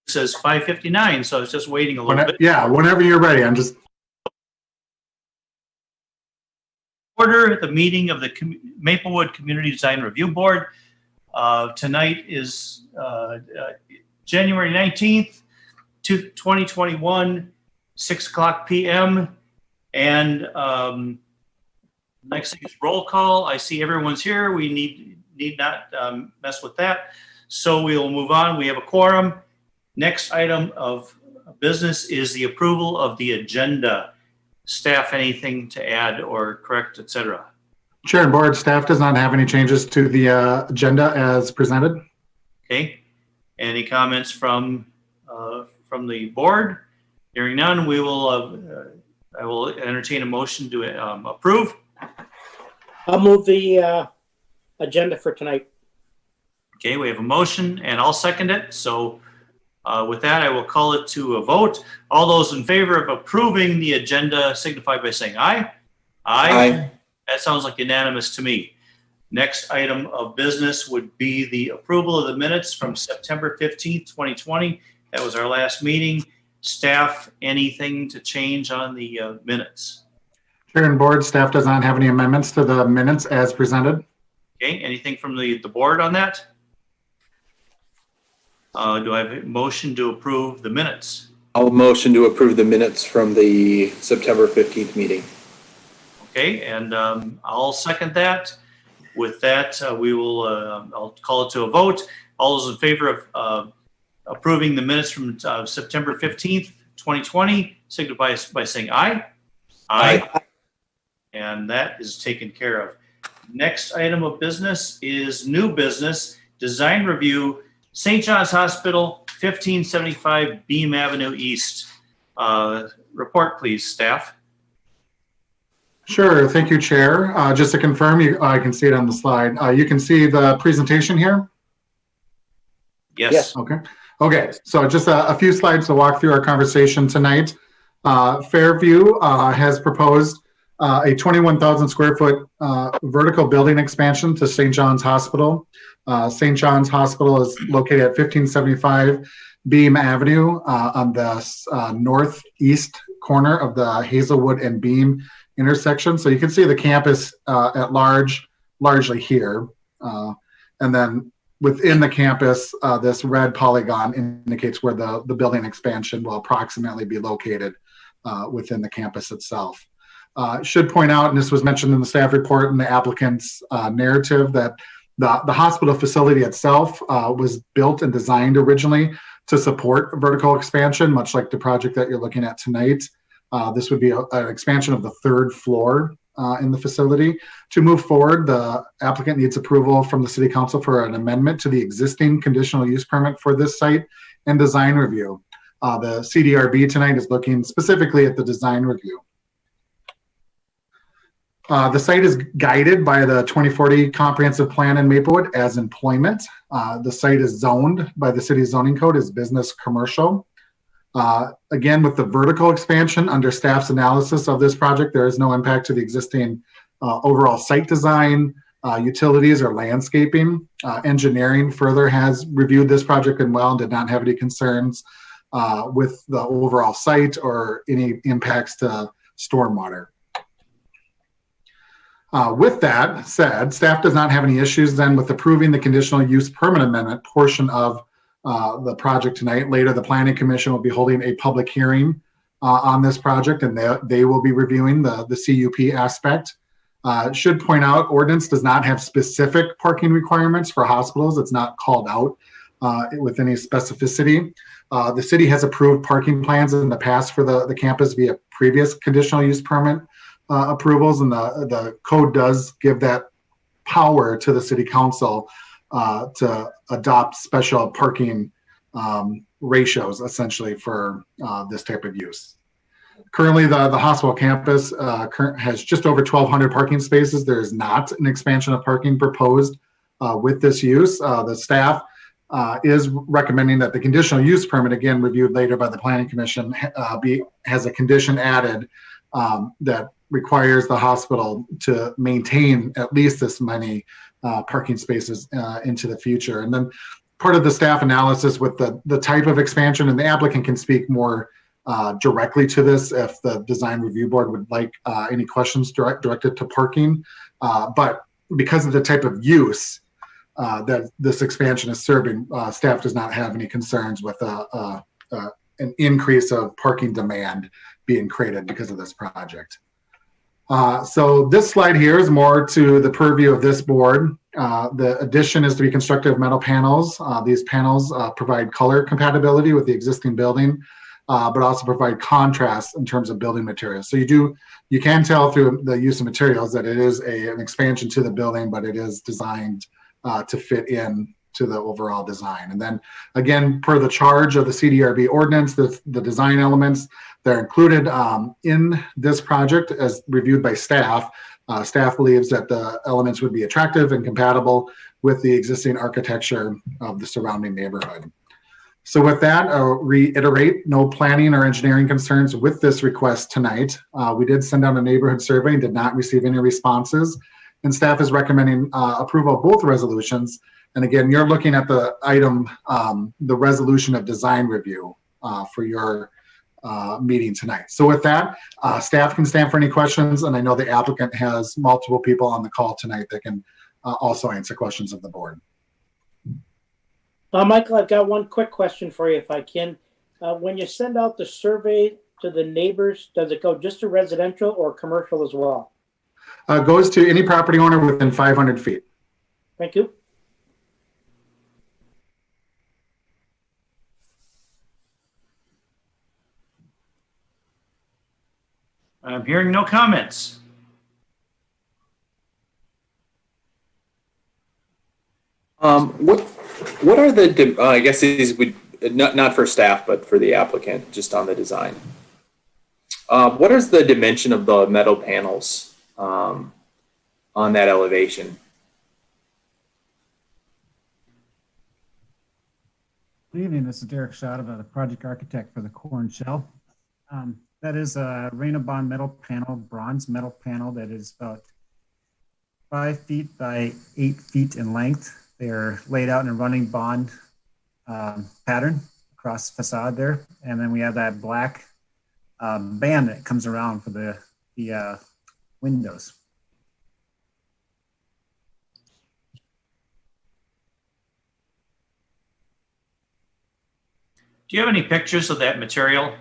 It says 5:59, so I was just waiting a little bit. Yeah, whenever you're ready. I'm just order the meeting of the Maplewood Community Design Review Board. Tonight is January 19th, 2021, 6 o'clock p.m. And next thing is roll call. I see everyone's here. We need not mess with that. So we will move on. We have a quorum. Next item of business is the approval of the agenda. Staff, anything to add or correct, etc.? Chair and board, staff does not have any changes to the agenda as presented. Okay. Any comments from the board? Hearing none, we will. I will entertain a motion to approve. I'll move the agenda for tonight. Okay, we have a motion, and I'll second it. So with that, I will call it to a vote. All those in favor of approving the agenda signify by saying aye. Aye. That sounds like unanimous to me. Next item of business would be the approval of the minutes from September 15th, 2020. That was our last meeting. Staff, anything to change on the minutes? Chair and board, staff does not have any amendments to the minutes as presented. Okay, anything from the board on that? Do I have a motion to approve the minutes? I'll motion to approve the minutes from the September 15th meeting. Okay, and I'll second that. With that, we will. I'll call it to a vote. All those in favor of approving the minutes from September 15th, 2020, signify by saying aye. Aye. And that is taken care of. Next item of business is new business, design review, St. John's Hospital, 1575 Beam Avenue East. Report, please, staff. Sure. Thank you, Chair. Just to confirm, I can see it on the slide. You can see the presentation here? Yes. Okay. Okay. So just a few slides to walk through our conversation tonight. Fairview has proposed a 21,000 square foot vertical building expansion to St. John's Hospital. St. John's Hospital is located at 1575 Beam Avenue on the northeast corner of the Hazelwood and Beam intersection. So you can see the campus at large, largely here. And then within the campus, this red polygon indicates where the building expansion will approximately be located within the campus itself. Should point out, and this was mentioned in the staff report and the applicant's narrative, that the hospital facility itself was built and designed originally to support vertical expansion, much like the project that you're looking at tonight. This would be an expansion of the third floor in the facility. To move forward, the applicant needs approval from the City Council for an amendment to the existing conditional use permit for this site and design review. The CDRB tonight is looking specifically at the design review. The site is guided by the 2040 comprehensive plan in Maplewood as employment. The site is zoned by the city zoning code as business commercial. Again, with the vertical expansion under staff's analysis of this project, there is no impact to the existing overall site design, utilities, or landscaping. Engineering further has reviewed this project and did not have any concerns with the overall site or any impacts to stormwater. With that said, staff does not have any issues then with approving the conditional use permit amendment portion of the project tonight. Later, the Planning Commission will be holding a public hearing on this project, and they will be reviewing the CUP aspect. Should point out, ordinance does not have specific parking requirements for hospitals. It's not called out with any specificity. The city has approved parking plans in the past for the campus via previous conditional use permit approvals, and the code does give that power to the City Council to adopt special parking ratios essentially for this type of use. Currently, the hospital campus has just over 1,200 parking spaces. There is not an expansion of parking proposed with this use. The staff is recommending that the conditional use permit, again reviewed later by the Planning Commission, has a condition added that requires the hospital to maintain at least this many parking spaces into the future. And then part of the staff analysis with the type of expansion, and the applicant can speak more directly to this if the design review board would like any questions directed to parking. But because of the type of use that this expansion is serving, staff does not have any concerns with an increase of parking demand being created because of this project. So this slide here is more to the purview of this board. The addition is to be constructed of metal panels. These panels provide color compatibility with the existing building, but also provide contrast in terms of building materials. So you can tell through the use of materials that it is an expansion to the building, but it is designed to fit in to the overall design. And then again, per the charge of the CDRB ordinance, the design elements that are included in this project as reviewed by staff, staff believes that the elements would be attractive and compatible with the existing architecture of the surrounding neighborhood. So with that, I'll reiterate, no planning or engineering concerns with this request tonight. We did send out a neighborhood survey and did not receive any responses. And staff is recommending approval of both resolutions. And again, you're looking at the item, the resolution of design review for your meeting tonight. So with that, staff can stand for any questions. And I know the applicant has multiple people on the call tonight that can also answer questions of the board. Michael, I've got one quick question for you, if I can. When you send out the survey to the neighbors, does it go just to residential or commercial as well? Goes to any property owner within 500 feet. Thank you. I'm hearing no comments. What are the, I guess these would, not for staff, but for the applicant, just on the design. What is the dimension of the metal panels on that elevation? Good evening, this is Derek Schott, the project architect for the core and shell. That is a Rain-A-Bond metal panel, bronze metal panel that is about 5 feet by 8 feet in length. They're laid out in a running bond pattern across the facade there. And then we have that black band that comes around for the windows. Do you have any pictures of that material?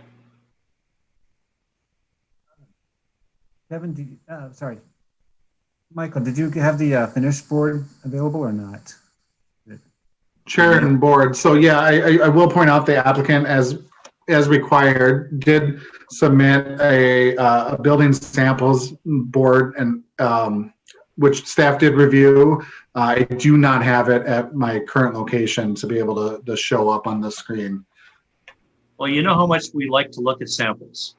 Kevin, sorry. Michael, did you have the finished board available or not? Chair and board. So yeah, I will point out the applicant, as required, did submit a building samples board, and which staff did review. I do not have it at my current location to be able to show up on the screen. Well, you know how much we like to look at samples.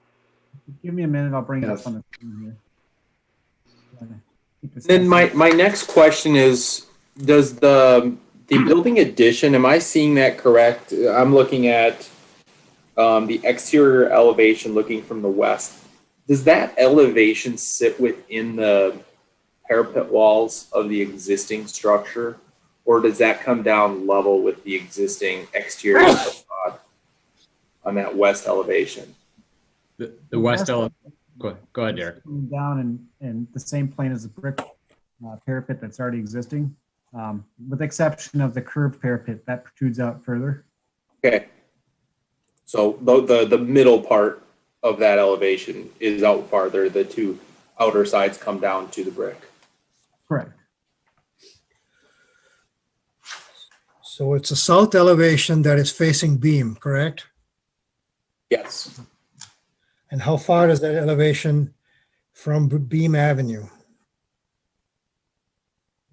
Give me a minute, I'll bring it up on the screen here. Then my next question is, does the building addition, am I seeing that correct? I'm looking at the exterior elevation looking from the west. Does that elevation sit within the parapet walls of the existing structure, or does that come down level with the existing exterior facade on that west elevation? The west elevation. Go ahead, Derek. Down in the same plane as the brick parapet that's already existing, with the exception of the curved parapet that protrudes out further. Okay. So the middle part of that elevation is out farther. The two outer sides come down to the brick. Correct. So it's a south elevation that is facing beam, correct? Yes. And how far is that elevation from Beam Avenue?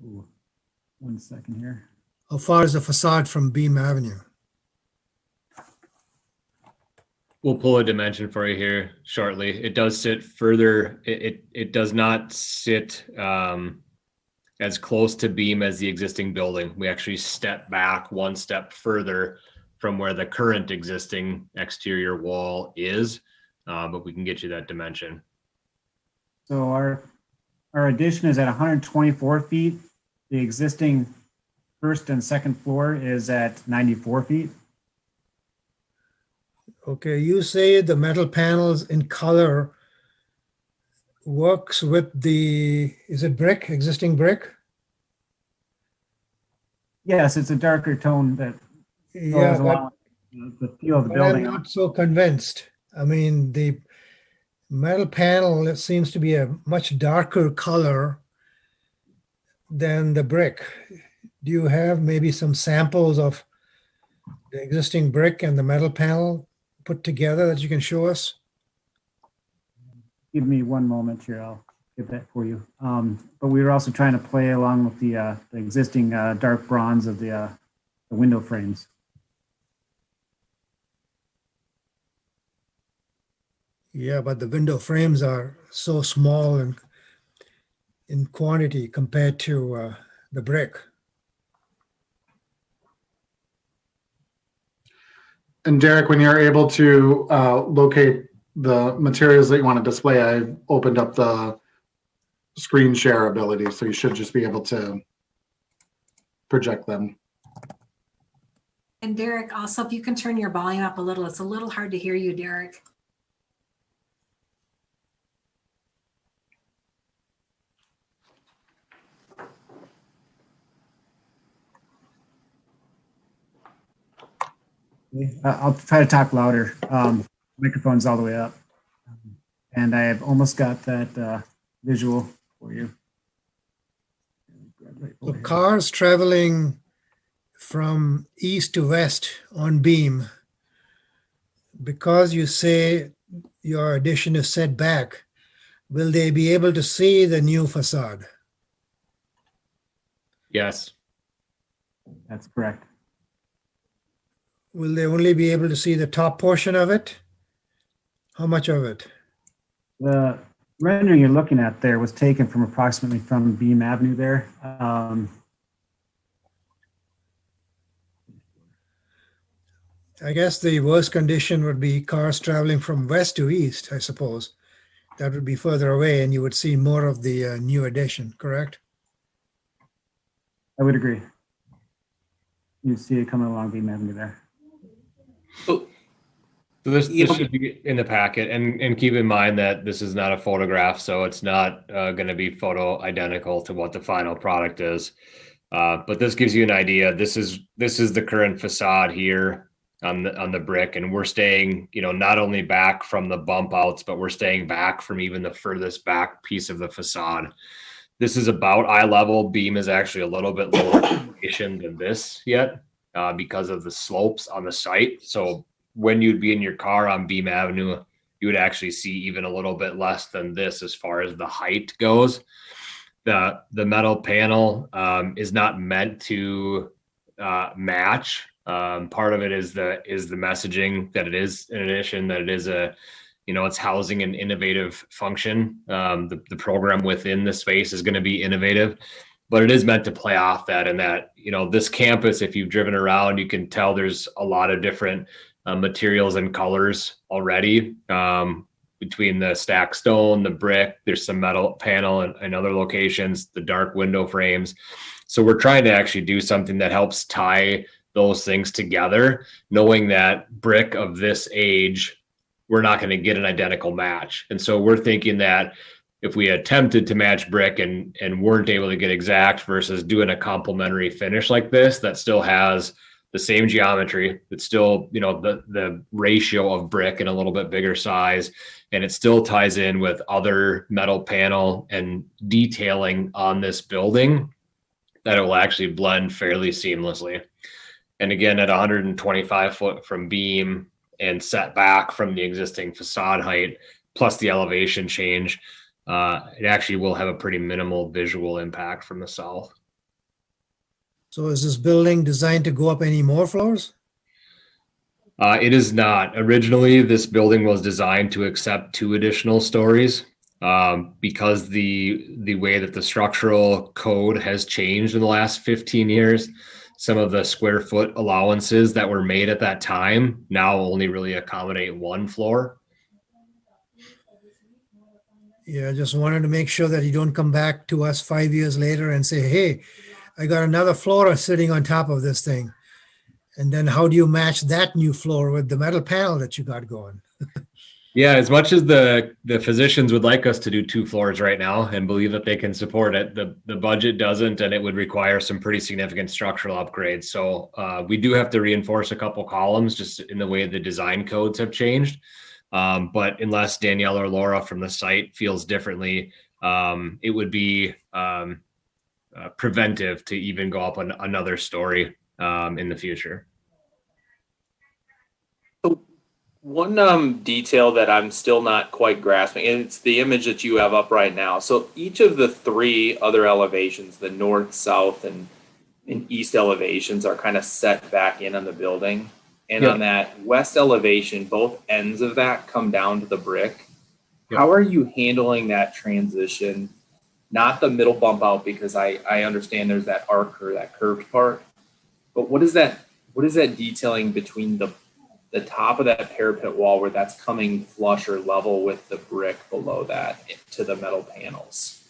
Ooh, 1 second here. How far is the facade from Beam Avenue? We'll pull a dimension for you here shortly. It does sit further. It does not sit as close to beam as the existing building. We actually step back 1 step further from where the current existing exterior wall is, but we can get you that dimension. So our addition is at 124 feet. The existing first and second floor is at 94 feet. Okay, you say the metal panels in color works with the, is it brick, existing brick? Yes, it's a darker tone that Yeah, goes along with the feel of the but I'm building. not so convinced. I mean, the metal panel, it seems to be a much darker color than the brick. Do you have maybe some samples of the existing brick and the metal panel put together that you can show us? Give me one moment here. I'll get that for you. But we were also trying to play along with the existing dark bronze of the window frames. Yeah, but the window frames are so small in quantity compared to the brick. And Derek, when you're able to locate the materials that you want to display, I've opened up the screen share ability, so you should just be able to project them. And Derek, also, if you can turn your volume up a little, it's a little hard to hear you, Derek. I'll try to talk louder. Microphone's all the way up. And I have almost got that visual for you. So cars traveling from east to west on beam, because you say your addition is set back, will they be able to see the new facade? Yes. That's correct. Will they only be able to see the top portion of it? How much of it? The rendering you're looking at there was taken from approximately from Beam Avenue there. I guess the worst condition would be cars traveling from west to east, I suppose. That would be further away and you would see more of the new addition, correct? I would agree. You see it coming along Beam Avenue there. So this should be in the packet, and keep in mind that this is not a photograph, so it's not going to be photo identical to what the final product is. But this gives you an idea. This is the current facade here on the brick, and we're staying, not only back from the bump outs, but we're staying back from even the furthest back piece of the facade. This is about eye level. Beam is actually a little bit lower elevation than this yet because of the slopes on the site. So when you'd be in your car on Beam Avenue, you would actually see even a little bit less than this as far as the height goes. The metal panel is not meant to match. Part of it is the messaging that it is an addition, that it is it's housing an innovative function. The program within the space is going to be innovative, but it is meant to play off that, and that, this campus, if you've driven around, you can tell there's a lot of different materials and colors already between the stacked stone, the brick, there's some metal panel and other locations, the dark window frames. So we're trying to actually do something that helps tie those things together, knowing that brick of this age, we're not going to get an identical match. And so we're thinking that if we attempted to match brick and weren't able to get exact versus doing a complementary finish like this, that still has the same geometry, it's still, the ratio of brick in a little bit bigger size, and it still ties in with other metal panel and detailing on this building, that it will actually blend fairly seamlessly. And again, at 125 foot from beam and set back from the existing facade height, plus the elevation change, it actually will have a pretty minimal visual impact from the south. So is this building designed to go up any more floors? It is not. Originally, this building was designed to accept 2 additional stories. Because the way that the structural code has changed in the last 15 years, some of the square foot allowances that were made at that time now only really accommodate 1 floor. Yeah, I just wanted to make sure that you don't come back to us 5 years later and say, hey, I got another floor sitting on top of this thing. And then how do you match that new floor with the metal panel that you got going? Yeah, as much as the physicians would like us to do 2 floors right now and believe that they can support it, the budget doesn't, and it would require some pretty significant structural upgrades. So we do have to reinforce a couple columns just in the way the design codes have changed. But unless Danielle or Laura from the site feels differently, it would be preventive to even go up another story in the future. One detail that I'm still not quite grasping, and it's the image that you have up right now. So each of the 3 other elevations, the north, south, and east elevations, are kind of set back in on the building. And on that west elevation, both ends of that come down to the brick. How are you handling that transition? Not the middle bump out, because I understand there's that arc or that curved part. But what is that detailing between the top of that parapet wall where that's coming flush or level with the brick below that to the metal panels?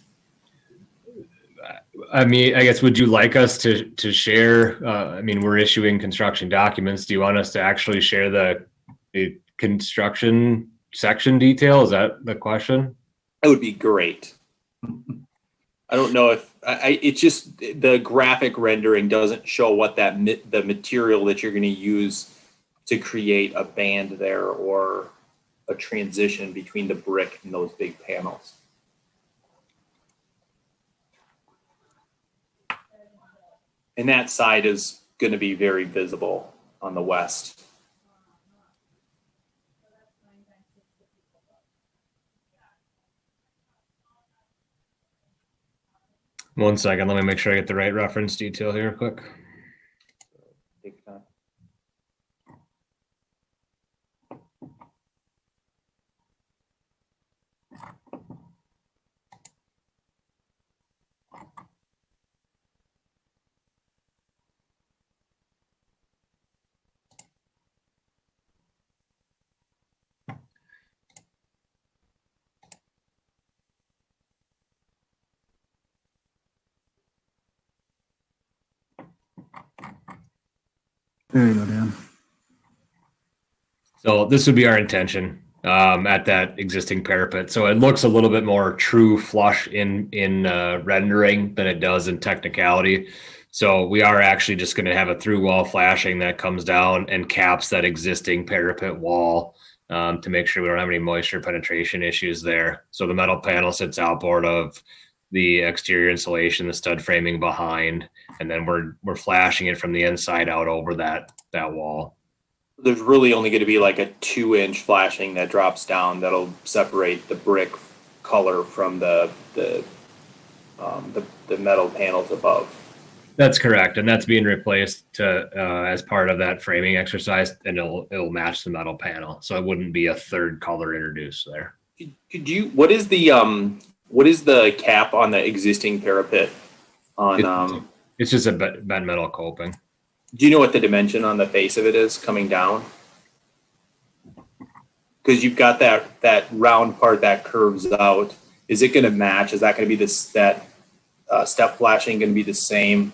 I mean, I guess, would you like us to share? I mean, we're issuing construction documents. Do you want us to actually share the construction section detail? Is that the question? That would be great. I don't know if it's just the graphic rendering doesn't show what the material that you're going to use to create a band there or a transition between the brick and those big panels. And that side is going to be very visible on the west. One second, let me make sure I get the right reference detail here quick. Take time. There you go, Dan. So this would be our intention at that existing parapet. So it looks a little bit more true flush in rendering than it does in technicality. So we are actually just going to have a through wall flashing that comes down and caps that existing parapet wall to make sure we don't have any moisture penetration issues there. So the metal panel sits outboard of the exterior insulation, the stud framing behind, and then we're flashing it from the inside out over that wall. There's really only going to be like a 2-inch flashing that drops down that'll separate the brick color from the metal panels above. That's correct, and that's being replaced to as part of that framing exercise, and it'll match the metal panel, so it wouldn't be a third color introduced there. Could you? What is the cap on the existing parapet? It's just a bent metal coping. Do you know what the dimension on the face of it is coming down? Because you've got that round part that curves out. Is it going to match? Is that going to be step flashing going to be the same?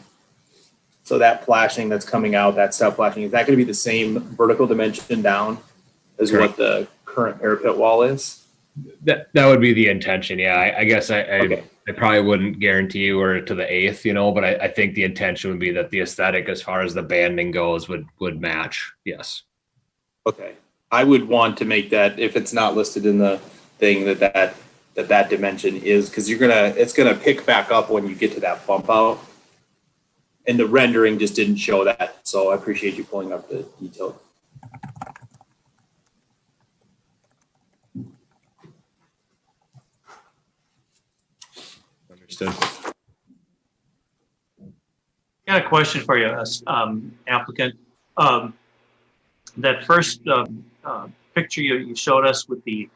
So that flashing that's coming out, that step flashing, is that going to be the same vertical dimension down as Correct. what the current parapet wall is? That would be the intention. Yeah, I guess Okay. I probably wouldn't guarantee you or to the 1/8, but I think the intention would be that the aesthetic as far as the banding goes would match. Yes. Okay. I would want to make that, if it's not listed in the thing, that dimension is, because it's gonna pick back up when you get to that bump out. And the rendering just didn't show that. So I appreciate you pulling up the detail. Understood. Got a question for you, applicant. That first picture you showed us with the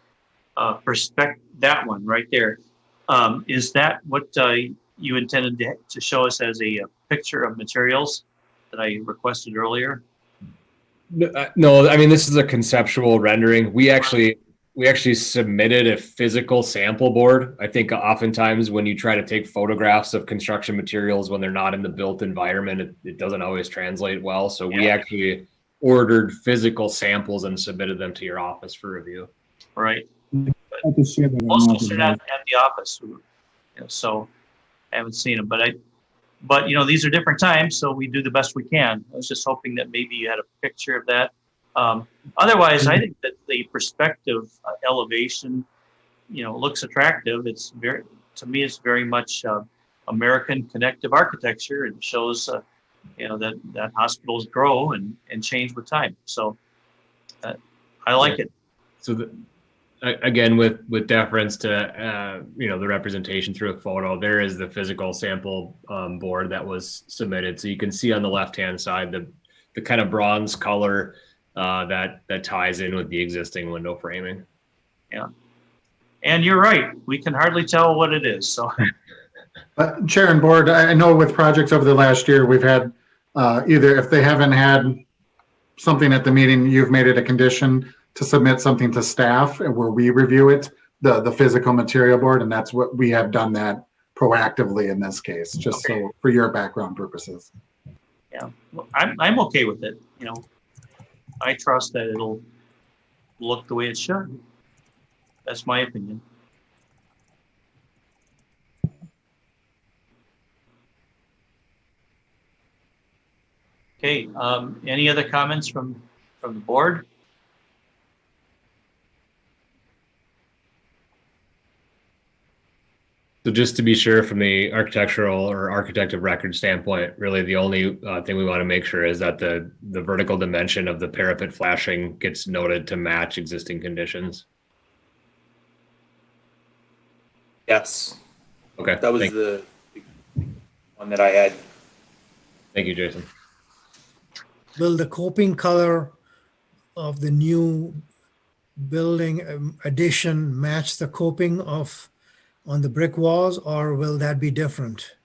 perspective, that one right there, is that what you intended to show us as a picture of materials that I requested earlier? No, I mean, this is a conceptual rendering. We actually, we actually submitted a physical sample board. I think oftentimes when you try to take photographs of construction materials when they're not in the built environment, it doesn't always translate well. So we actually ordered physical samples and submitted them to your office for review. Right. I can share that. Most of us are not at the office, so I haven't seen them. But these are different times, so we do the best we can. I was just hoping that maybe you had a picture of that. Otherwise, I think that the perspective elevation, looks attractive. To me, it's very much American connective architecture, and shows, that hospitals grow and change with time. So I like it. So again, with deference to the representation through a photo, there is the physical sample board that was submitted. So you can see on the left-hand side the kind of bronze color that ties in with the existing window framing. Yeah, and you're right. We can hardly tell what it is. So, Chair and board, I know with projects over the last year, we've had either if they haven't had something at the meeting, you've made it a condition to submit something to staff where we review it, the physical material board, and that's what we have done that proactively in this case, just so for your background purposes. Yeah, I'm okay with it. I trust that it'll look the way it should. That's my opinion. Okay, any other comments from the board? So just to be sure, from the architectural or architect of record standpoint, really the only thing we want to make sure is that the vertical dimension of the parapet flashing gets noted to match existing conditions. Yes. Okay. That was the one that I had. Thank you, Jason. Will the coping color of the new building addition match the coping on the brick walls, or will that be different?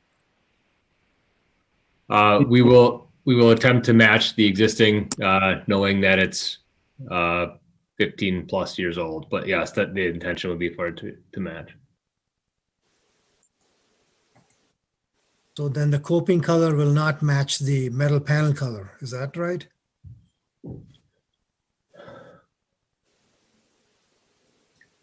We will attempt to match the existing, knowing that it's 15 plus years old. But yes, that the intention would be for it to match. So then the coping color will not match the metal panel color. Is that right?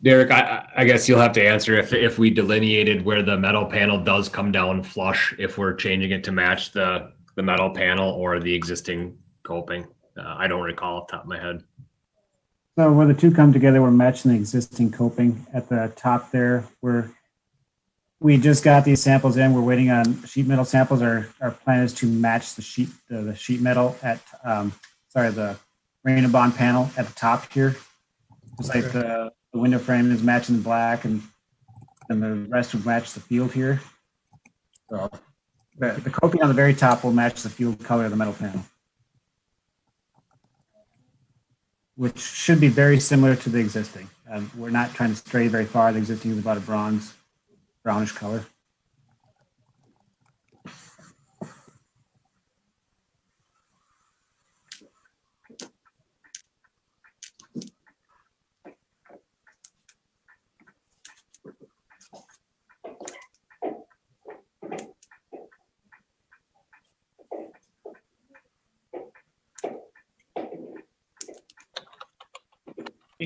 Derek, I guess you'll have to answer if we delineated where the metal panel does come down flush, if we're changing it to match the metal panel or the existing coping. I don't recall off the top of my head. So where the two come together, we're matching the existing coping at the top there. We just got these samples in. We're waiting on sheet metal samples. Our plan is to match the sheet metal at the Rain-A-Bond panel at the top here. It's like the window frame is matching the black, and the rest would match the field here. So the coping on the very top will match the field color of the metal panel, which should be very similar to the existing. We're not trying to stray very far. The existing is about a brownish color.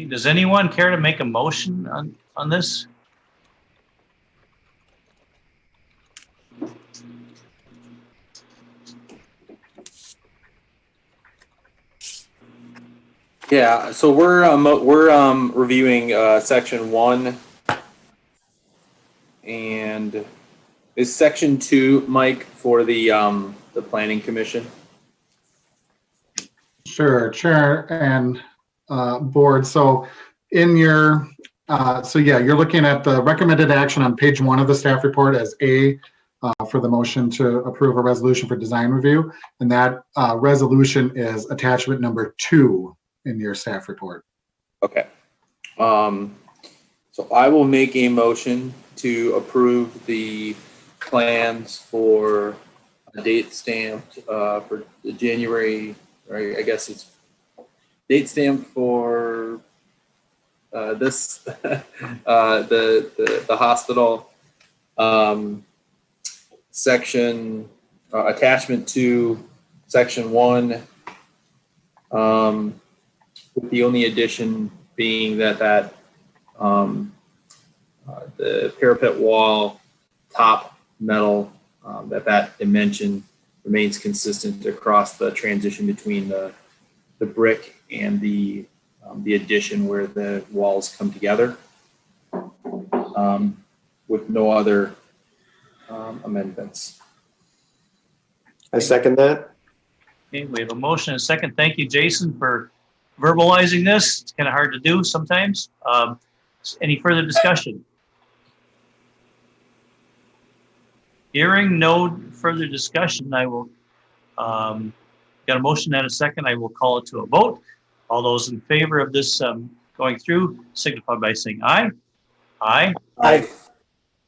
Does anyone care to make a motion on this? Yeah, so we're reviewing section 1, and is section 2, Mike, for the planning commission? Sure, Chair and board. So in your, you're looking at the recommended action on page 1 of the staff report as A for the motion to approve a resolution for design review. And that resolution is attachment number 2 in your staff report. Okay. So I will make a motion to approve the plans for a date stamped for the January, right? I guess it's date stamped for this the hospital section attachment to section 1, with the only addition being that the parapet wall top metal, that dimension remains consistent across the transition between the brick and the addition where the walls come together, with no other amendments. I second that. Okay, we have a motion and a second. Thank you, Jason, for verbalizing this. It's kind of hard to do sometimes. Any further discussion? Hearing no further discussion, I will, got a motion and a second. I will call it to a vote. All those in favor of this going through signify by saying aye. Aye. Aye.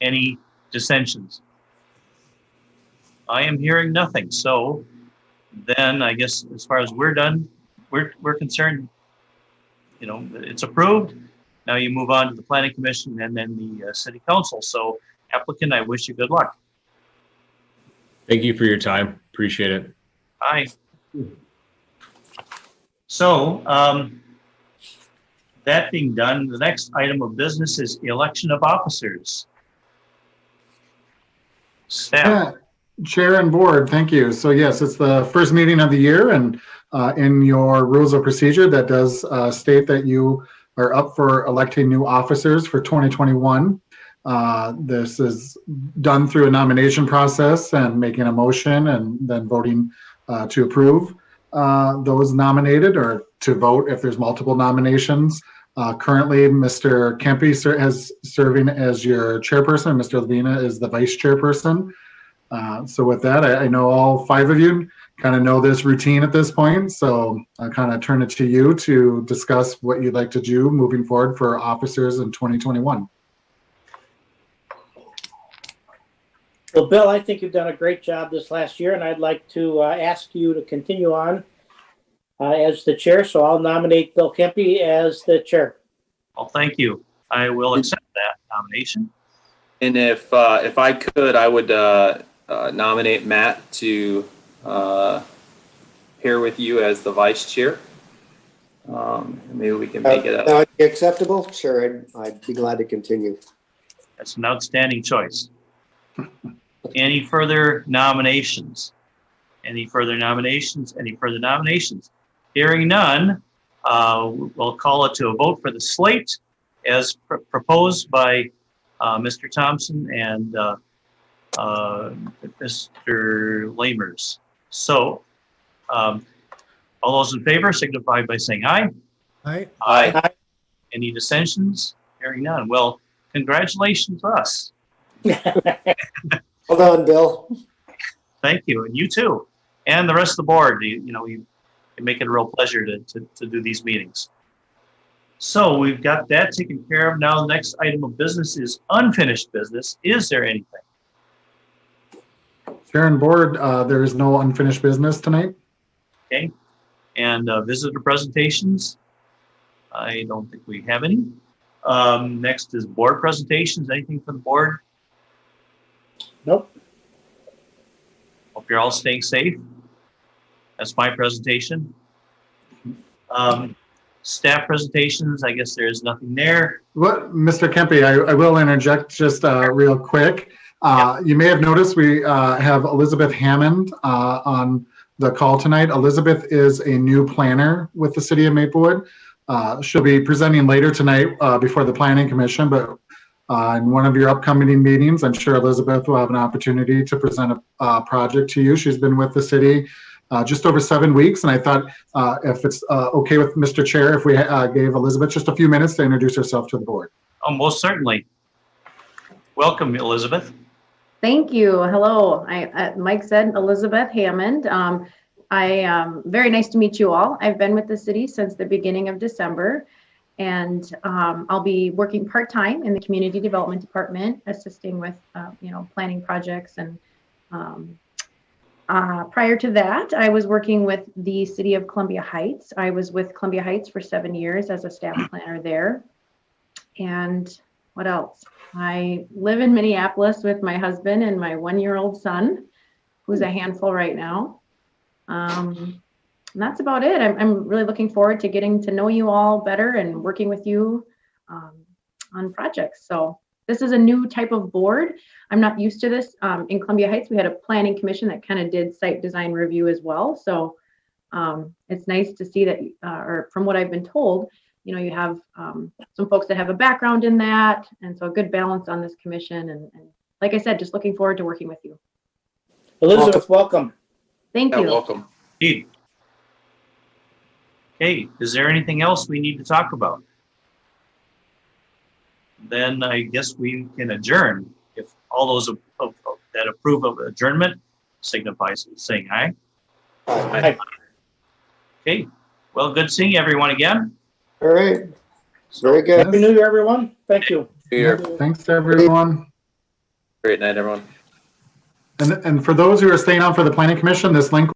Any dissensions? I am hearing nothing. So then I guess as far as we're done, we're concerned, you know, it's approved. Now you move on to the planning commission and then the city council. So applicant, I wish you good luck. Thank you for your time. Appreciate it. Aye. So that being done, the next item of business is election of officers. Staff. Chair and board, thank you. So yes, it's the first meeting of the year, and in your rules of procedure that does state that you are up for electing new officers for 2021. This is done through a nomination process and making a motion and then voting to approve those nominated or to vote if there's multiple nominations. Currently, Mr. Kempe is serving as your chairperson. Mr. Levina is the vice chairperson. So with that, I know all 5 of you kind of know this routine at this point. So I'll kind of turn it to you to discuss what you'd like to do moving forward for officers in 2021. Well, Bill, I think you've done a great job this last year, and I'd like to ask you to continue on as the chair. So I'll nominate Bill Kempe as the chair. Well, thank you. I will accept that nomination. And if I could, I would nominate Matt to pair with you as the vice chair. Maybe we can make it up. That would be acceptable? Sure, I'd be glad to continue. That's an outstanding choice. Any further nominations? Any further nominations? Any further nominations? Hearing none, we'll call it to a vote for the slate as proposed by Mr. Thompson and Mr. Lamers. So, all those in favor signify by saying aye. Aye. Aye. Any dissensions? Hearing none. Well, congratulations to us. Well done, Bill. Thank you, and you too, and the rest of the board. You make it a real pleasure to do these meetings. So we've got that taken care of. Now the next item of business is unfinished business. Is there anything? Chair and board, there is no unfinished business tonight. Okay, and visitor presentations. I don't think we have any. Next is board presentations. Anything from the board? Nope. Hope you're all staying safe. That's my presentation. Staff presentations, I guess there's nothing there. What, Mr. Kempe, I will interject just real quick. You may have noticed we have Elizabeth Hammond on the call tonight. Elizabeth is a new planner with the city of Maplewood. She'll be presenting later tonight before the Planning Commission, but in one of your upcoming meetings, I'm sure Elizabeth will have an opportunity to present a project to you. She's been with the city just over 7 weeks, and I thought if it's okay with Mr. Chair, if we gave Elizabeth just a few minutes to introduce herself to the board. Oh, most certainly. Welcome, Elizabeth. Thank you. Hello. Mike said Elizabeth Hammond. Very nice to meet you all. I've been with the city since the beginning of December, and I'll be working part-time in the community development department, assisting with planning projects. And prior to that, I was working with the city of Columbia Heights. I was with Columbia Heights for 7 years as a staff planner there. And what else? I live in Minneapolis with my husband and my 1-year-old son, who's a handful right now. And that's about it. I'm really looking forward to getting to know you all better and working with you on projects. So this is a new type of board. I'm not used to this. In Columbia Heights, we had a planning commission that kind of did site design review as well. So it's nice to see that, or from what I've been told, you know, you have some folks that have a background in that. And so a good balance on this commission. And like I said, just looking forward to working with you. Elizabeth, welcome. Thank Yeah, you. welcome. Indeed. Okay, is there anything else we need to talk about? Then I guess we can adjourn. If all those that approve of adjournment signify saying aye. Aye. Okay, well, good seeing everyone again. All right. Very good. Happy New Year, everyone. Thank you. Yeah, thanks to everyone. Great night, everyone. And for those who are staying on for the planning commission, this link